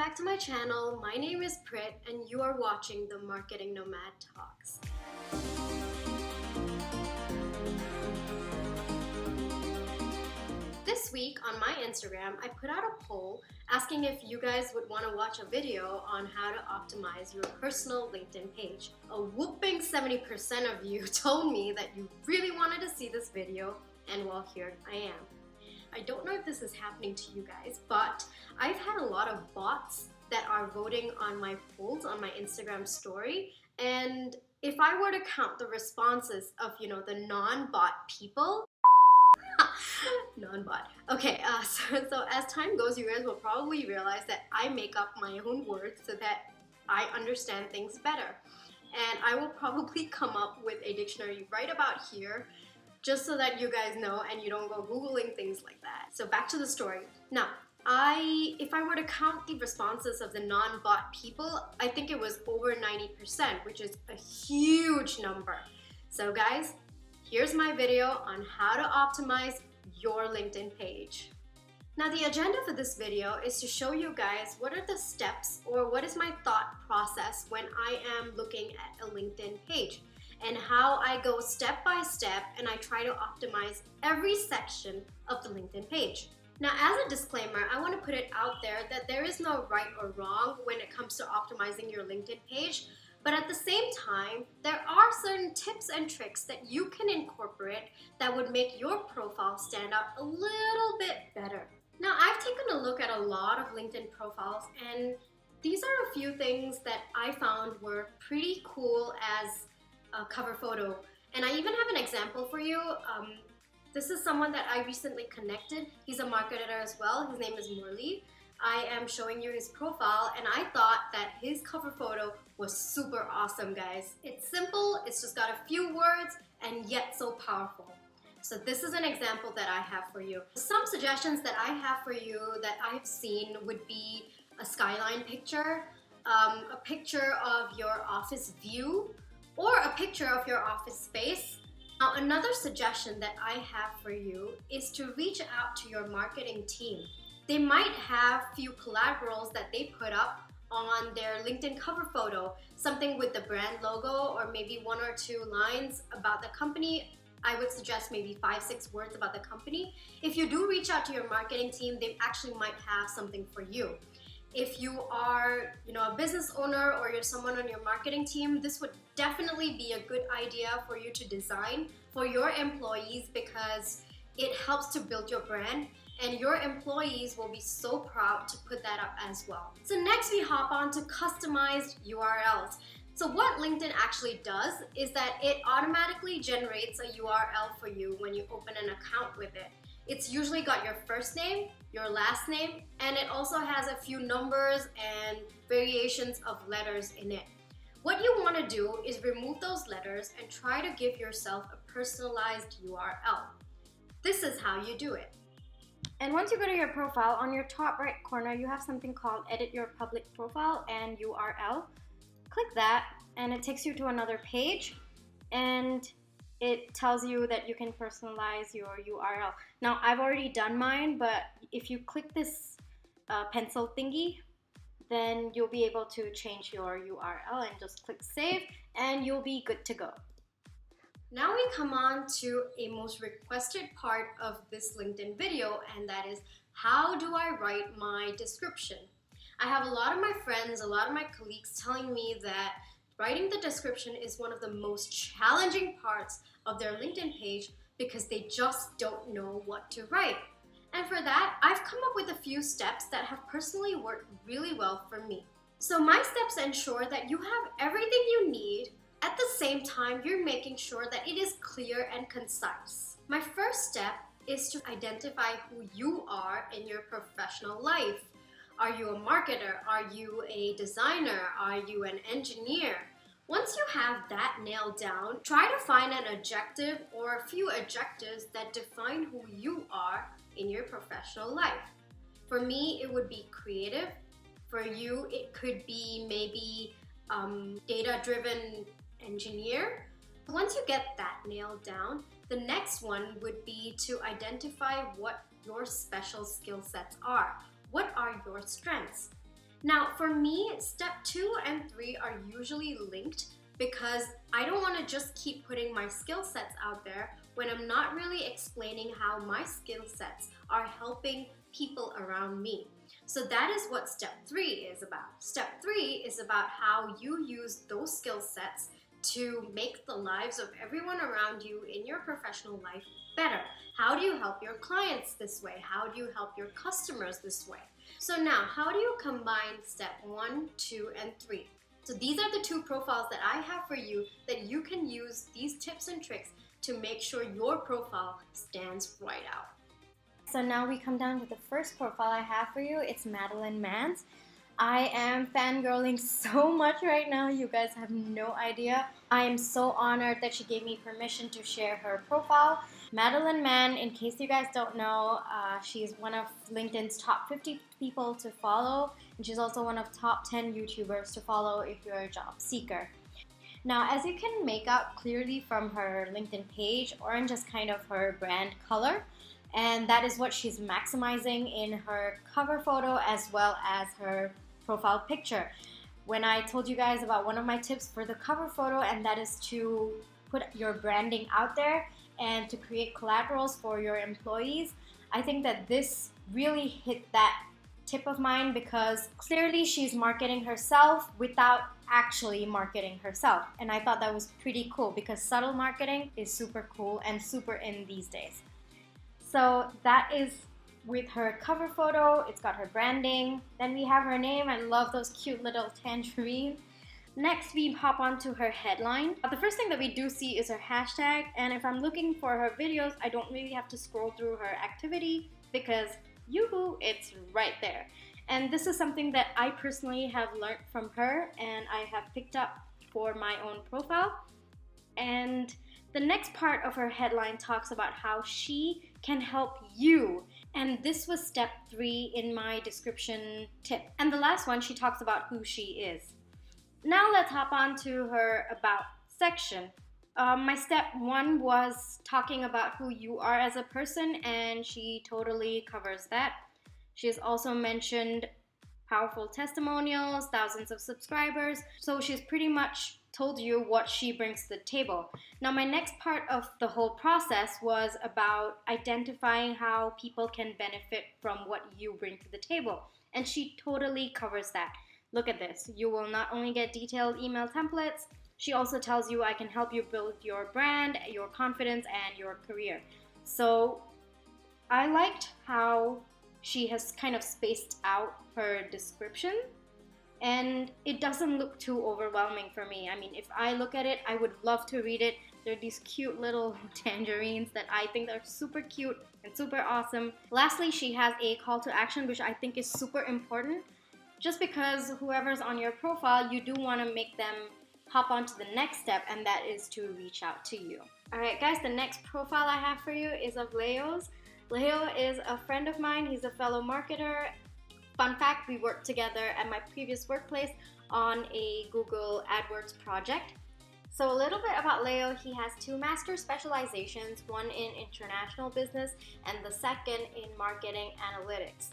back to my channel. My name is Prit and you are watching the Marketing Nomad Talks. This week on my Instagram, I put out a poll asking if you guys would want to watch a video on how to optimize your personal LinkedIn page. A whooping 70% of you told me that you really wanted to see this video, and well, here I am. I don't know if this is happening to you guys, but I've had a lot of bots that are voting on my polls on my Instagram story, and if I were to count the responses of, the non-bot people, non-bot. Okay, so as time goes, you guys will probably realize that I make up my own words so that I understand things better. And I will probably come up with a dictionary right about here, just so that you guys know and you don't go Googling things like that. So back to the story. Now, if I were to count the responses of the non-bot people, I think it was over 90%, which is a huge number. So guys, here's my video on how to optimize your LinkedIn page. Now the agenda for this video is to show you guys what are the steps or what is my thought process when I am looking at a LinkedIn page, and how I go step by step and I try to optimize every section of the LinkedIn page. Now, as a disclaimer, I want to put it out there that there is no right or wrong when it comes to optimizing your LinkedIn page, but at the same time, there are certain tips and tricks that you can incorporate that would make your profile stand out a little bit better. Now, I've taken a look at a lot of LinkedIn profiles, and these are a few things that I found were pretty cool as a cover photo. And I even have an example for you. This is someone that I recently connected. He's a marketer as well. His name is Murli. I am showing you his profile, and I thought that his cover photo was super awesome, guys. It's simple, it's just got a few words, and yet so powerful. So this is an example that I have for you. Some suggestions that I have for you that I've seen would be a skyline picture, a picture of your office view, or a picture of your office space. Now, another suggestion that I have for you is to reach out to your marketing team. They might have few collaterals that they put up on their LinkedIn cover photo, something with the brand logo or maybe 1 or 2 lines about the company. I would suggest maybe 5-6 words about the company. If you do reach out to your marketing team, they actually might have something for you. If you are, a business owner or you're someone on your marketing team, this would definitely be a good idea for you to design for your employees, because it helps to build your brand and your employees will be so proud to put that up as well. So next we hop on to customized URLs. So what LinkedIn actually does is that it automatically generates a URL for you when you open an account with it. It's usually got your first name, your last name, and it also has a few numbers and variations of letters in it. What you want to do is remove those letters and try to give yourself a personalized URL. This is how you do it. And once you go to your profile, on your top right corner, you have something called Edit Your Public Profile and URL. Click that and it takes you to another page, and it tells you that you can personalize your URL. Now, I've already done mine, but if you click this pencil thingy, then you'll be able to change your URL and just click save and you'll be good to go. Now we come on to a most requested part of this LinkedIn video, and that is, how do I write my description? I have a lot of my friends, a lot of my colleagues telling me that writing the description is one of the most challenging parts of their LinkedIn page because they just don't know what to write. And for that, I've come up with a few steps that have personally worked really well for me. So my steps ensure that you have everything you need. At the same time, you're making sure that it is clear and concise. My first step is to identify who you are in your professional life. Are you a marketer? Are you a designer? Are you an engineer? Once you have that nailed down, try to find an adjective or a few adjectives that define who you are in your professional life. For me, it would be creative. For you, it could be maybe data-driven engineer. Once you get that nailed down, the next one would be to identify what your special skill sets are. What are your strengths? Now, for me, step 2 and 3 are usually linked because I don't want to just keep putting my skill sets out there when I'm not really explaining how my skill sets are helping people around me. So that is what step 3 is about. Step 3 is about how you use those skill sets to make the lives of everyone around you in your professional life better. How do you help your clients this way? How do you help your customers this way? So now, how do you combine step 1, 2, and 3? So these are the 2 profiles that I have for you that you can use these tips and tricks to make sure your profile stands right out. So now we come down to the first profile I have for you. It's Madeline Mann's. I am fangirling so much right now, you guys have no idea. I am so honored that she gave me permission to share her profile. Madeline Mann, in case you guys don't know, she's one of LinkedIn's top 50 people to follow, and she's also one of top 10 YouTubers to follow if you're a job seeker. Now, as you can make out clearly from her LinkedIn page, orange is kind of her brand color, and that is what she's maximizing in her cover photo as well as her profile picture. When I told you guys about one of my tips for the cover photo, and that is to put your branding out there and to create collaterals for your employees, I think that this really hit that tip of mine because clearly she's marketing herself without actually marketing herself. And I thought that was pretty cool because subtle marketing is super cool and super in these days. So that is with her cover photo. It's got her branding. Then we have her name. I love those cute little tangerines. Next, we hop onto her headline. The first thing that we do see is her hashtag, and if I'm looking for her videos, I don't really have to scroll through her activity because yoo-hoo, it's right there. And this is something that I personally have learned from her and I have picked up for my own profile. And the next part of her headline talks about how she can help you. And this was step 3 in my description tip. And the last one, she talks about who she is. Now let's hop on to her about section. My step 1 was talking about who you are as a person, and she totally covers that. She has also mentioned powerful testimonials, thousands of subscribers, so she's pretty much told you what she brings to the table. Now my next part of the whole process was about identifying how people can benefit from what you bring to the table, and she totally covers that. Look at this. You will not only get detailed email templates, she also tells you I can help you build your brand, your confidence, and your career. So I liked how she has kind of spaced out her description, and it doesn't look too overwhelming for me. I mean, if I look at it, I would love to read it. They're these cute little tangerines that I think are super cute and super awesome. Lastly, she has a call to action, which I think is super important. Just because whoever's on your profile, you do want to make them hop on to the next step, and that is to reach out to you. Alright guys, the next profile I have for you is of Léo's. Léo is a friend of mine. He's a fellow marketer. Fun fact, we worked together at my previous workplace on a Google AdWords project. So a little bit about Léo. He has 2 master specializations, one in international business and the second in marketing analytics.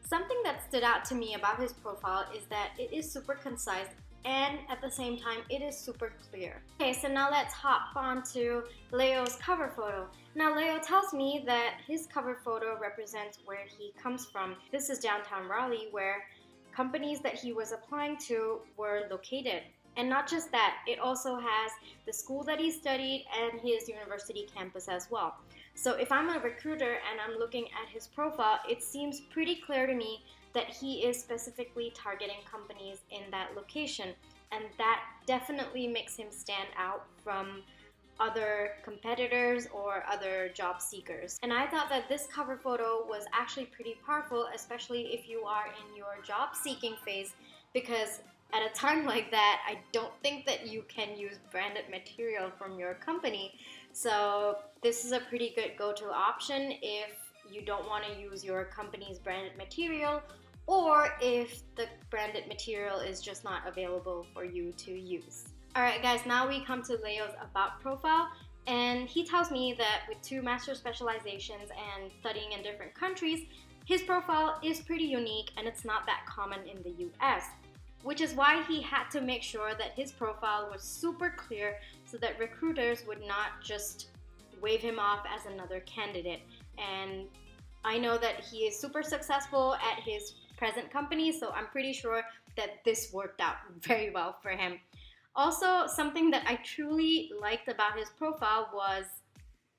Something that stood out to me about his profile is that it is super concise and at the same time it is super clear. Okay, so now let's hop on to Léo's cover photo. Now Léo tells me that his cover photo represents where he comes from. This is downtown Raleigh, where companies that he was applying to were located. And not just that, it also has the school that he studied and his university campus as well. So if I'm a recruiter and I'm looking at his profile, it seems pretty clear to me that he is specifically targeting companies in that location. And that definitely makes him stand out from other competitors or other job seekers. And I thought that this cover photo was actually pretty powerful, especially if you are in your job seeking phase, because at a time like that, I don't think that you can use branded material from your company. So this is a pretty good go-to option if you don't want to use your company's branded material, or if the branded material is just not available for you to use. Alright guys, now we come to Léo's about profile, and he tells me that with 2 master specializations and studying in different countries, His profile is pretty unique and it's not that common in the US, which is why he had to make sure that his profile was super clear so that recruiters would not just wave him off as another candidate. And I know that he is super successful at his present company, so I'm pretty sure that this worked out very well for him. Also, something that I truly liked about his profile was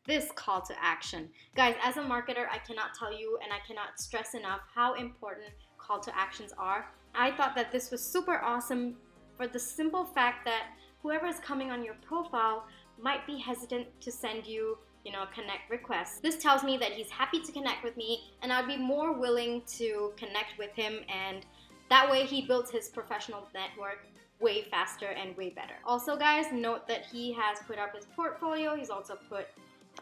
this call to action. Guys, as a marketer, I cannot tell you and I cannot stress enough how important call to actions are. I thought that this was super awesome for the simple fact that whoever is coming on your profile might be hesitant to send you, a connect request. This tells me that he's happy to connect with me and I'd be more willing to connect with him, and that way he builds his professional network way faster and way better. Also guys, note that he has put up his portfolio. He's also put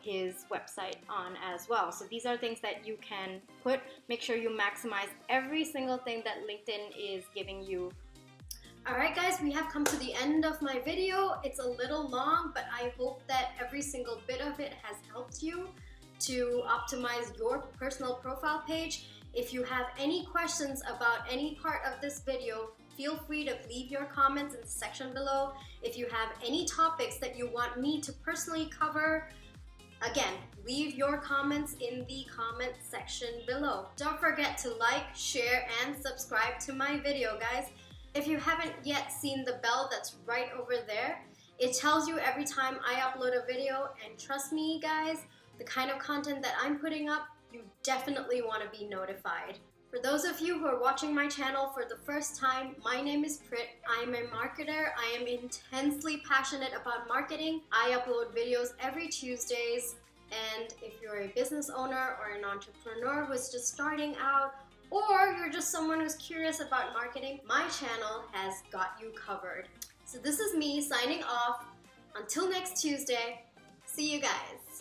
his website on as well. So these are things that you can put. Make sure you maximize every single thing that LinkedIn is giving you. Alright guys, we have come to the end of my video. It's a little long, but I hope that every single bit of it has helped you to optimize your personal profile page. If you have any questions about any part of this video, feel free to leave your comments in the section below. If you have any topics that you want me to personally cover, again, leave your comments in the comment section below. Don't forget to like, share, and subscribe to my video, guys. If you haven't yet seen the bell that's right over there, it tells you every time I upload a video, and trust me guys, the kind of content that I'm putting up, you definitely want to be notified. For those of you who are watching my channel for the first time, my name is Prit. I'm a marketer. I am intensely passionate about marketing. I upload videos every Tuesdays, and if you're a business owner or an entrepreneur who's just starting out, or you're just someone who's curious about marketing, my channel has got you covered. So this is me signing off. Until next Tuesday, see you guys.